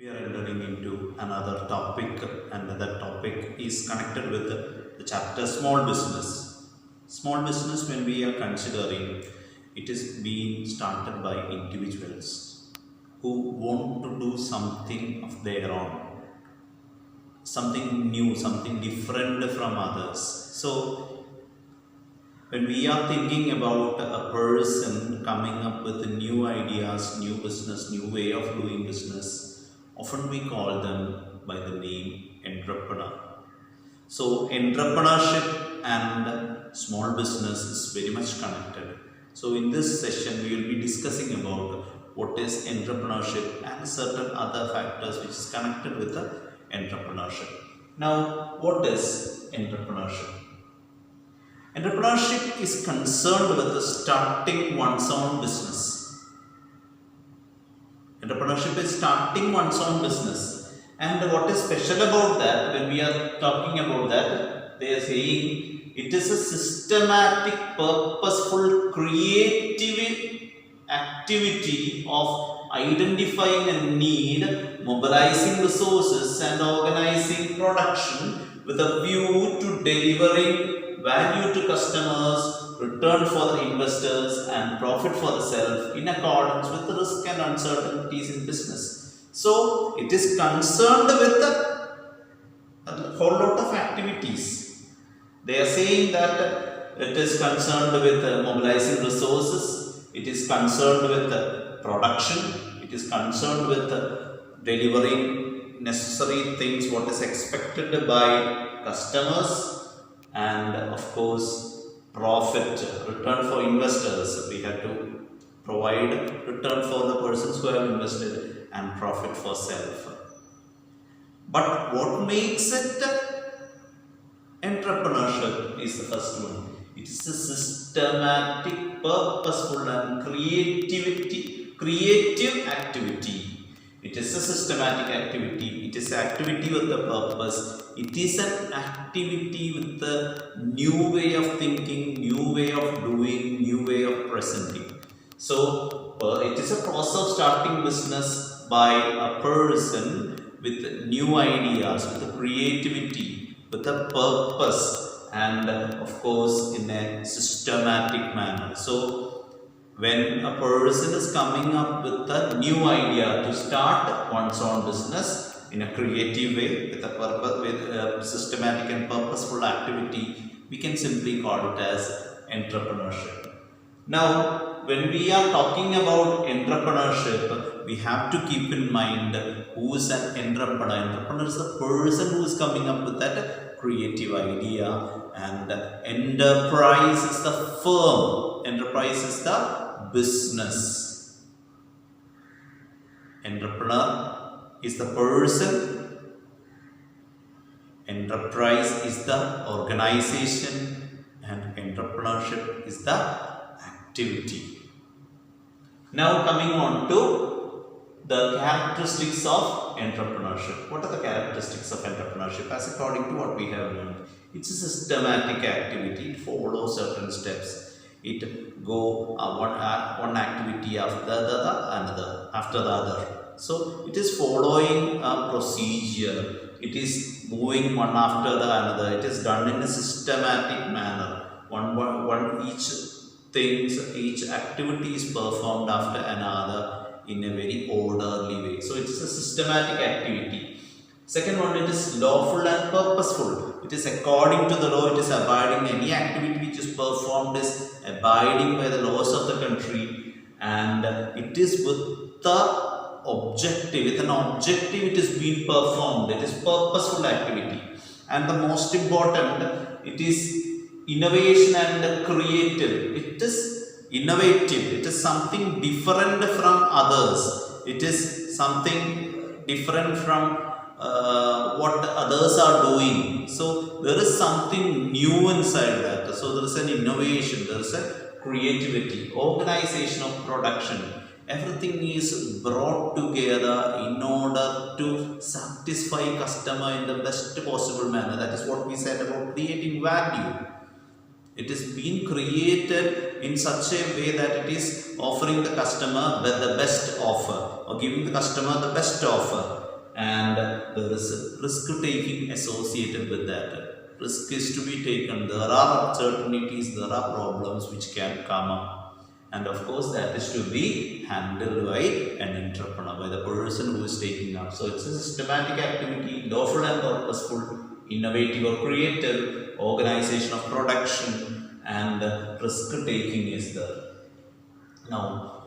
We are entering into another topic, and that topic is connected with the chapter small business. Small business, when we are considering, it is being started by individuals who want to do something of their own, something new, something different from others. So, when we are thinking about a person coming up with new ideas, new business, new way of doing business, often we call them by the name entrepreneur. So entrepreneurship and small business is very much connected. So in this session we will be discussing about what is entrepreneurship and certain other factors which is connected with the entrepreneurship. Now, what is entrepreneurship? Entrepreneurship is concerned with starting one's own business. Entrepreneurship is starting one's own business. And what is special about that, when we are talking about that, they are saying it is a systematic, purposeful, creative activity of identifying a need, mobilizing resources and organizing production with a view to delivering value to customers, return for the investors and profit for the self in accordance with the risk and uncertainties in business. So it is concerned with a whole lot of activities. They are saying that it is concerned with mobilizing resources, it is concerned with production, it is concerned with delivering necessary things what is expected by customers, and of course profit, return for investors. We have to provide return for the persons who have invested and profit for self. But what makes it entrepreneurship is the first one. It is a systematic, purposeful and creative activity. It is a systematic activity. It is an activity with a purpose. It is an activity with a new way of thinking, new way of doing, new way of presenting. So, it is a process of starting business by a person with new ideas, with a creativity, with a purpose, and of course in a systematic manner. So, when a person is coming up with a new idea to start one's own business in a creative way, with a purpose, with a systematic and purposeful activity, we can simply call it as entrepreneurship. Now, when we are talking about entrepreneurship, we have to keep in mind who is an entrepreneur. Entrepreneur is the person who is coming up with that creative idea, and enterprise is the firm. Enterprise is the business. Entrepreneur is the person, enterprise is the organization, and entrepreneurship is the activity. Now coming on to the characteristics of entrepreneurship. What are the characteristics of entrepreneurship? As according to what we have learned, it's a systematic activity. It follows certain steps. It go one activity after the other. So it is following a procedure. It is moving one after the another. It is done in a systematic manner. Each activity is performed after another in a very orderly way. So it is a systematic activity. Second one, it is lawful and purposeful. It is according to the law, it is abiding. Any activity which is performed is abiding by the laws of the country, and it is with the objective, with an objective it is being performed. It is purposeful activity. And the most important, it is innovation and creative. It is innovative. It is something different from others. It is something different from what others are doing. So there is something new inside that. So there is an innovation, there is a creativity, organization of production. Everything is brought together in order to satisfy customer in the best possible manner. That is what we said about creating value. It is being created in such a way that it is offering the customer the best offer, or giving the customer the best offer. and there is risk taking associated with that. Risk is to be taken. There are uncertainties, there are problems which can come up, and of course that is to be handled by an entrepreneur, by the person who is taking up. So it's a systematic activity, lawful and purposeful, innovative or creative, organization of production, and risk taking is there. Now,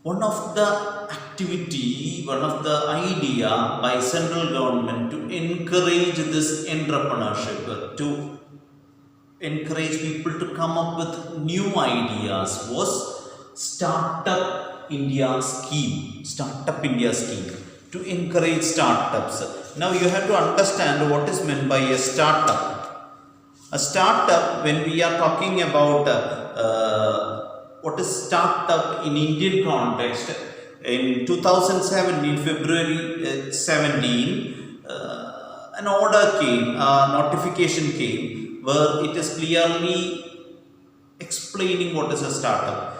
one of the activity, one of the idea by central government to encourage this entrepreneurship, to encourage people to come up with new ideas, was Startup India scheme. Startup India scheme to encourage startups. Now you have to understand what is meant by a startup. A startup, when we are talking about what is startup in Indian context, in 2017, February 17, an order came, a notification came, where it is clearly explaining what is a startup.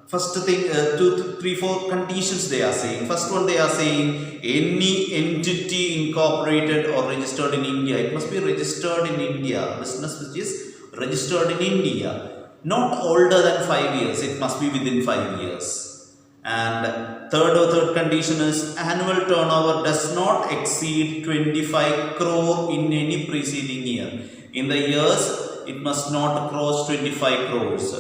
First thing, 2, 3, 4 conditions they are saying. First one, they are saying any entity incorporated or registered in India, it must be registered in India, business which is registered in India, not older than 5 years, it must be within 5 years. And third condition is annual turnover does not exceed 25 crore in any preceding year. In the years, it must not cross 25 crores.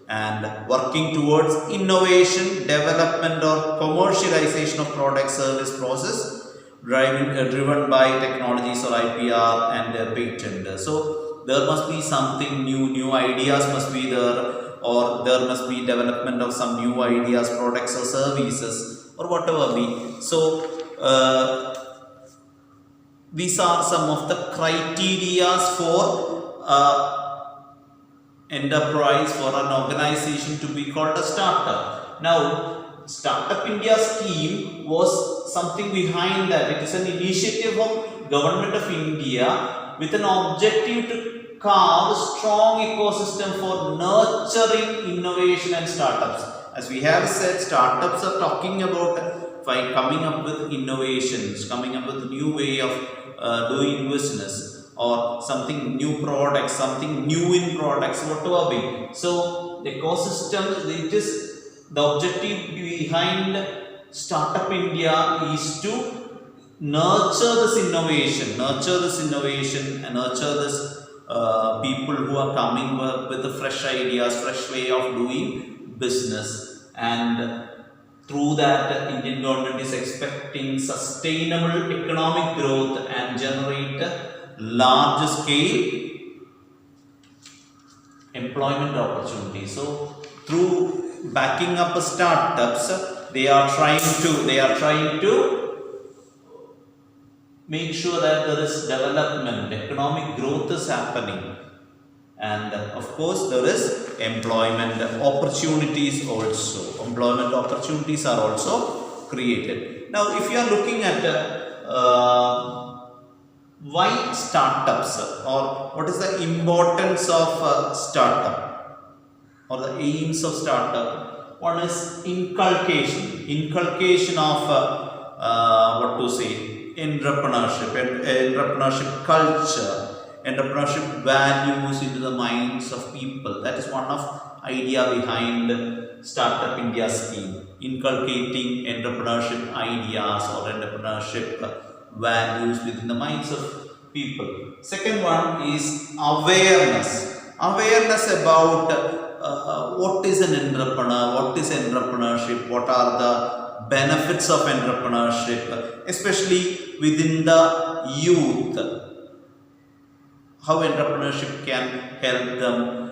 And working towards innovation, development or commercialization of product, service, process, driven by technologies or IPR and patent. So there must be something new ideas must be there, or there must be development of some new ideas, products or services, or whatever be. So these are some of the criteria for enterprise, for an organization to be called a startup. Now, Startup India scheme was something behind that. It is an initiative of Government of India with an objective to carve a strong ecosystem for nurturing innovation and startups. As we have said, startups are talking about by coming up with innovations, coming up with a new way of doing business, or something new products, something new in products, whatever be. So the ecosystem, it is the objective behind Startup India is to nurture this innovation, and nurture this people who are coming with the fresh ideas, fresh way of doing business. And through that, Indian government is expecting sustainable economic growth and generate large scale employment opportunities. So through backing up startups, they are trying to make sure that there is development, economic growth is happening, and of course there is employment opportunities also. Employment opportunities are also created. Now, if you are looking at why startups, or what is the importance of startup, or the aims of startup. One is inculcation of entrepreneurship culture, entrepreneurship values into the minds of people. That is one of idea behind Startup India scheme, inculcating entrepreneurship ideas or entrepreneurship values within the minds of people. Second one is awareness about what is an entrepreneur, what is entrepreneurship, what are the benefits of entrepreneurship, especially within the youth, how entrepreneurship can help them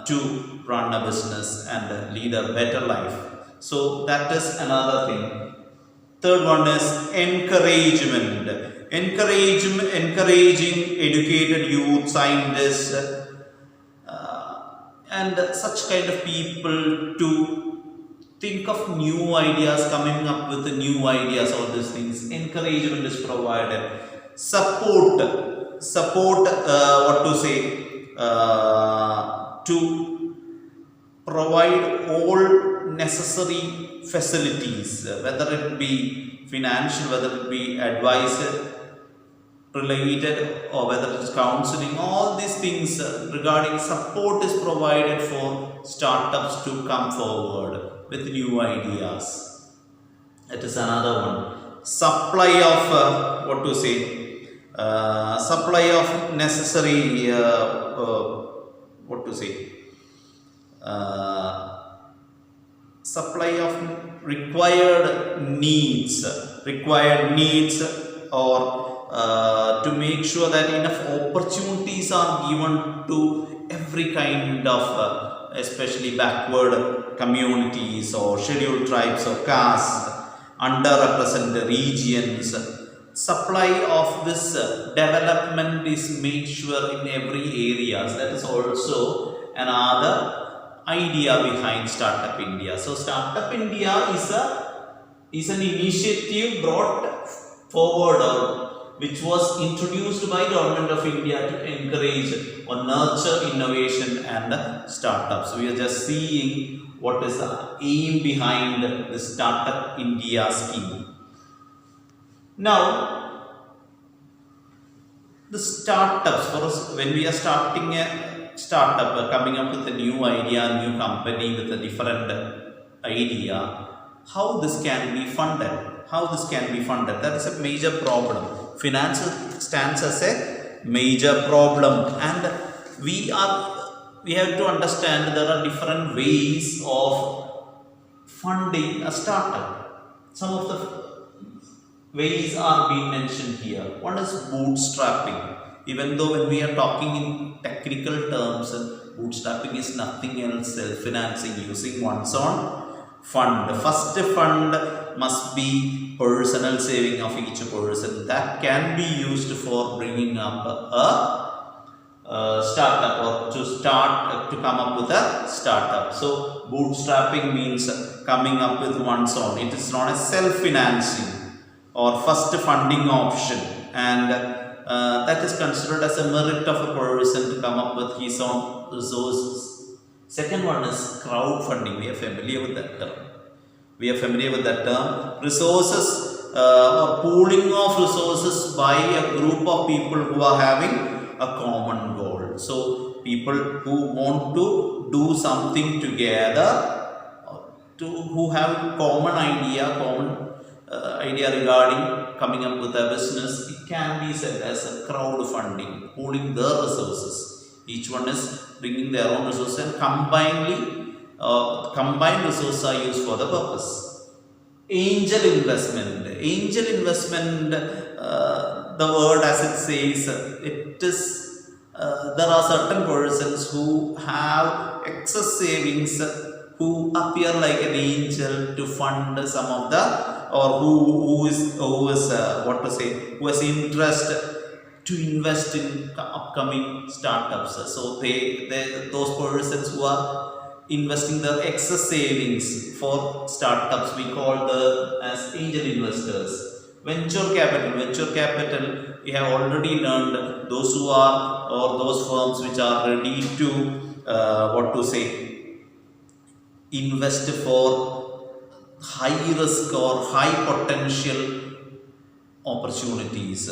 to run a business and lead a better life. So that is another thing. Third one is encouraging educated youth, scientists, and such kind of people to think of new ideas, coming up with the new ideas, all these things. Encouragement is provided. Support, to provide all necessary facilities, whether it be financial, whether it be advice related or whether it's counseling, all these things regarding support is provided for startups to come forward with new ideas. That is another one. Supply of supply of necessary supply of required needs, or to make sure that enough opportunities are given to every kind of especially backward communities or scheduled tribes or castes, underrepresented regions. Supply of this development is made sure in every area. So that is also another idea behind Startup India. So Startup India is an initiative brought forward which was introduced by Government of India to encourage or nurture innovation and startups. We are just seeing what is the aim behind the Startup India scheme. Now, the startups, for us, when we are starting a startup, coming up with a new idea, new company with a different idea, how this can be funded? That is a major problem. Finance stands as a major problem, and we have to understand there are different ways of funding a startup. Some of the ways are being mentioned here. One is bootstrapping. Even though when we are talking in technical terms, bootstrapping is nothing else, self-financing using one's own fund. The first fund must be personal saving of each person that can be used for bringing up a startup, or to come up with a startup. So bootstrapping means coming up with one's own. It is known as self-financing or first funding option, and that is considered as a merit of a person to come up with his own resources. Second one is crowdfunding. We are familiar with that term. Resources or pooling of resources by a group of people who are having a common goal. So people who want to do something together, who have common idea regarding coming up with a business, it can be said as a crowdfunding, pooling their resources. Each one is bringing their own resources, and combined resources are used for the purpose. Angel investment. The word as it says, it is there are certain persons who have excess savings, who appear like an angel to fund some of the, or who has interest to invest in upcoming startups. So those persons who are investing their excess savings for startups, we call them as angel investors. Venture capital, we have already learned those who are, or those firms which are ready to invest for high risk or high potential opportunities.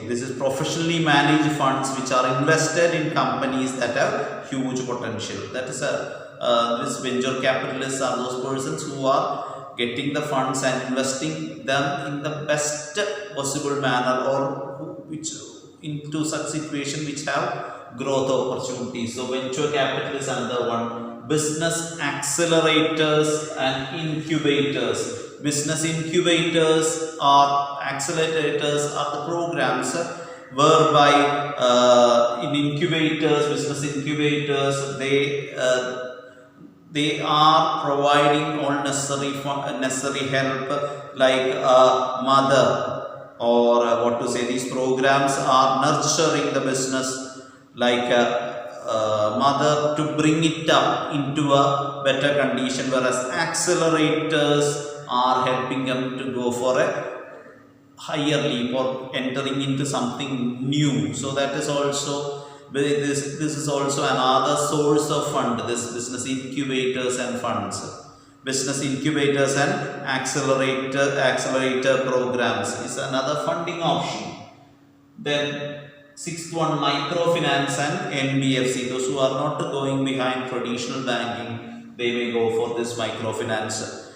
This is professionally managed funds which are invested in companies that have huge potential. That is this venture capitalists are those persons who are getting the funds and investing them in the best possible manner, or which into such situation which have growth opportunities. So venture capital is another one. Business accelerators and incubators. Business incubators or accelerators are the programs whereby business incubators, they are providing all necessary help, like a mother, or these programs are nurturing the business like a mother to bring it up into a better condition, whereas accelerators are helping them to go for a higher leap or entering into something new. So that is also, this is also another source of fund, this business incubators and funds. Business incubators and accelerator programs is another funding option. Then sixth one, microfinance and NBFC. Those who are not going behind traditional banking, they may go for this microfinance.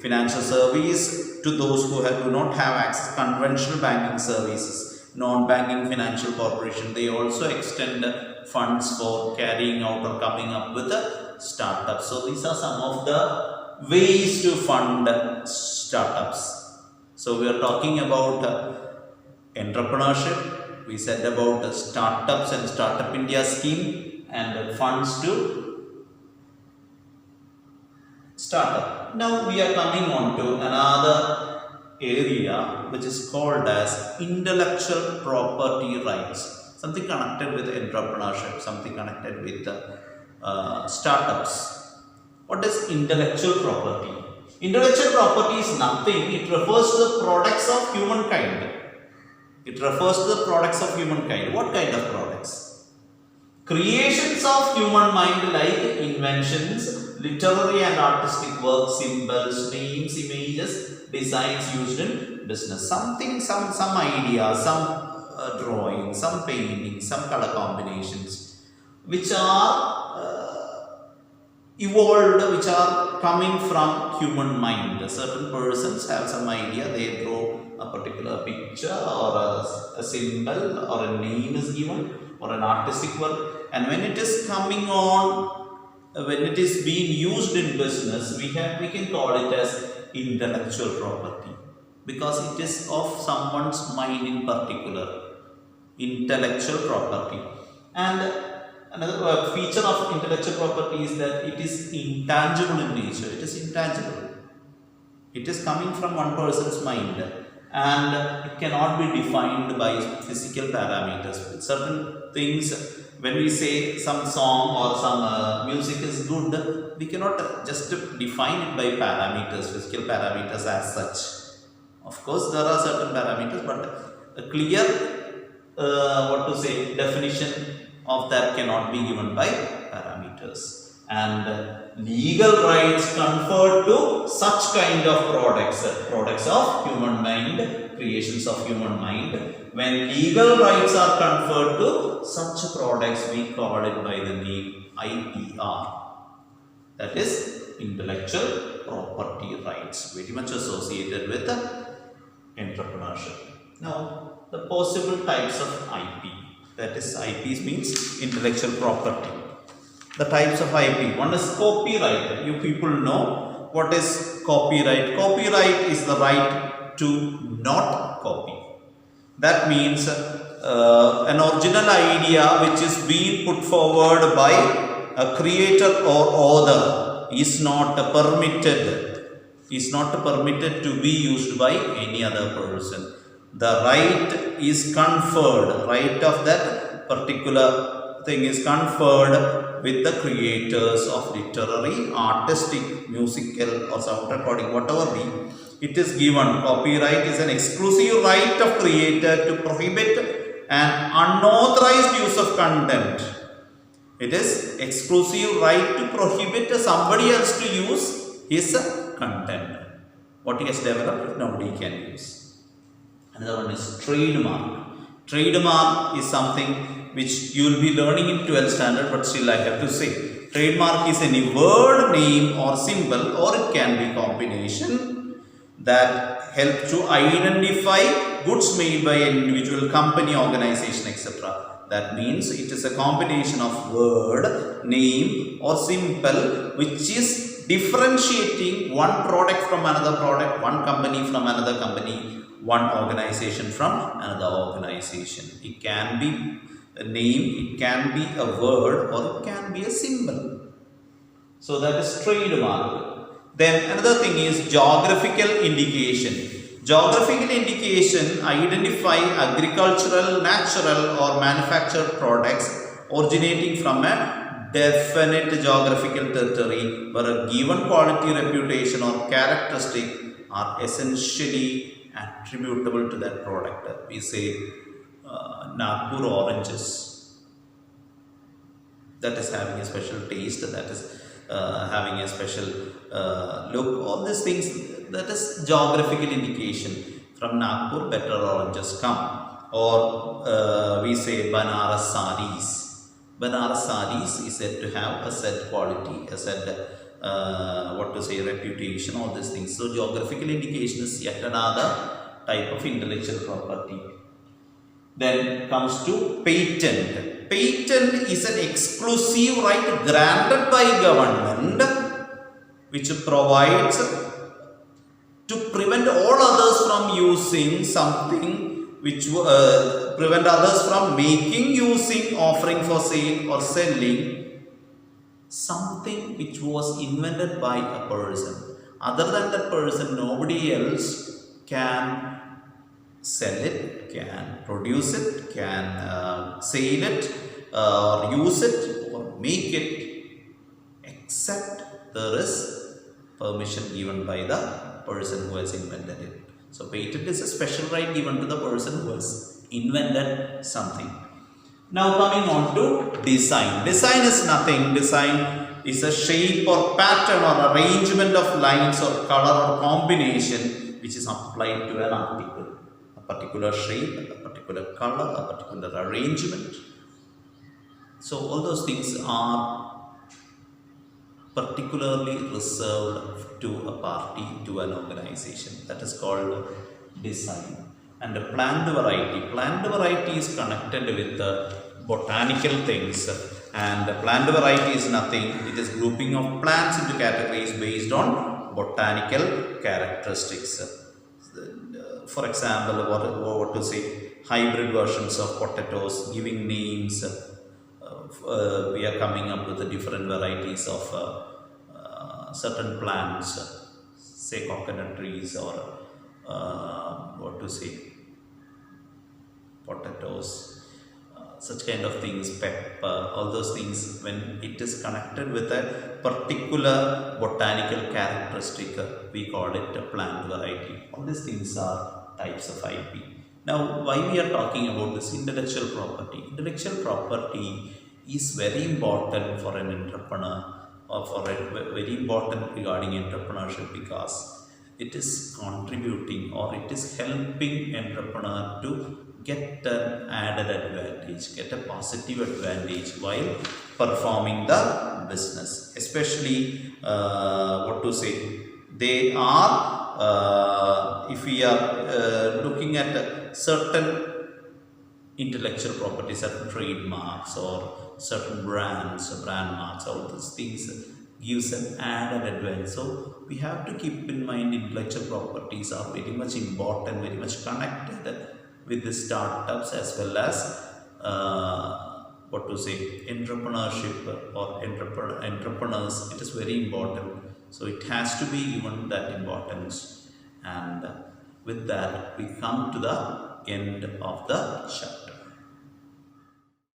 Financial service to those who do not have access conventional banking services, non-banking financial corporation. They also extend funds for carrying out or coming up with a startup. So these are some of the ways to fund startups. So we are talking about entrepreneurship. We said about startups and Startup India scheme and funds to startup. Now we are coming on to another area which is called as intellectual property rights. Something connected with entrepreneurship, something connected with startups. What is intellectual property? Intellectual property is nothing. It refers to the products of humankind. It refers to the products of humankind. What kind of products? Creations of human mind like inventions, literary and artistic works, symbols, names, images, designs used in business. Something, some idea, some drawing, some painting, some color combinations, which are evolved, which are coming from human mind. Certain persons have some idea, they draw a particular picture or a symbol or a name is given or an artistic work, and when it is coming on, when it is being used in business, we can call it as intellectual property, because it is of someone's mind in particular. Intellectual property. And another feature of intellectual property is that it is intangible in nature. It is intangible. It is coming from one person's mind, and it cannot be defined by physical parameters. Certain things, when we say some song or some music is good, we cannot just define it by parameters, physical parameters as such. Of course, there are certain parameters, but a clear definition of that cannot be given by parameters. And legal rights conferred to such kind of products of human mind, creations of human mind. When legal rights are conferred to such products, we call it by the name IPR. That is intellectual property rights, very much associated with entrepreneurship. Now, the possible types of IP. That is, IP means intellectual property. The types of IP. One is copyright. You people know what is copyright. Copyright is the right to not copy. That means an original idea which is being put forward by a creator or author is not permitted. Is not permitted to be used by any other person. The right is conferred, right of that particular thing is conferred with the creators of literary, artistic, musical or sound recording, whatever be. It is given. Copyright is an exclusive right of creator to prohibit an unauthorized use of content. It is exclusive right to prohibit somebody else to use his content. What he has developed, nobody can use. Another one is trademark. Trademark is something which you will be learning in 12th standard, but still I have to say. Trademark is any word, name or symbol, or it can be combination that help to identify goods made by an individual, company, organization, etc. That means it is a combination of word, name or symbol which is differentiating one product from another product, one company from another company, one organization from another organization. It can be a name, it can be a word, or it can be a symbol. So that is trademark. Then another thing is geographical indication. Geographical indication identify agricultural, natural or manufactured products originating from a definite geographical territory where a given quality, reputation or characteristic are essentially attributable to that product. We say Nagpur oranges, that is having a special taste, that is having a special look. All these things, that is geographical indication. From Nagpur, better oranges come. Or we say Banaras saris. Banaras saris is said to have a said quality, a said reputation, all these things. So geographical indication is yet another type of intellectual property. Then comes to patent. Patent is an exclusive right granted by government which provides to prevent all others from using something, which prevent others from making, using, offering for sale or selling something which was invented by a person. Other than that person, nobody else can sell it, can produce it, can sell it, or use it, or make it, except there is permission given by the person who has invented it. So patent is a special right given to the person who has invented something. Now coming on to design. Design is nothing. Design is a shape or pattern or arrangement of lines or color or combination which is applied to an article. A particular shape, a particular color, a particular arrangement. So all those things are particularly reserved to a party, to an organization. That is called design. And the plant variety. Plant variety is connected with the botanical things. And the plant variety is nothing. It is grouping of plants into categories based on botanical characteristics. For example, what to say? Hybrid versions of potatoes, giving names. We are coming up with the different varieties of certain plants, say coconut trees or potatoes, such kind of things, pepper, all those things. When it is connected with a particular botanical characteristic, we call it a plant variety. All these things are types of IP. Now, why we are talking about this intellectual property? Intellectual property is very important for an entrepreneur, or for very important regarding entrepreneurship, because it is contributing or it is helping entrepreneur to get an added advantage, get a positive advantage while performing the business. Especially they are if we are looking at certain intellectual property, certain trademarks or certain brands, brand marks, all these things gives an added advantage. So we have to keep in mind intellectual properties are very much important, very much connected with the startups as well as entrepreneurship or entrepreneurs. It is very important. So it has to be given that importance. And with that, we come to the end of the chapter.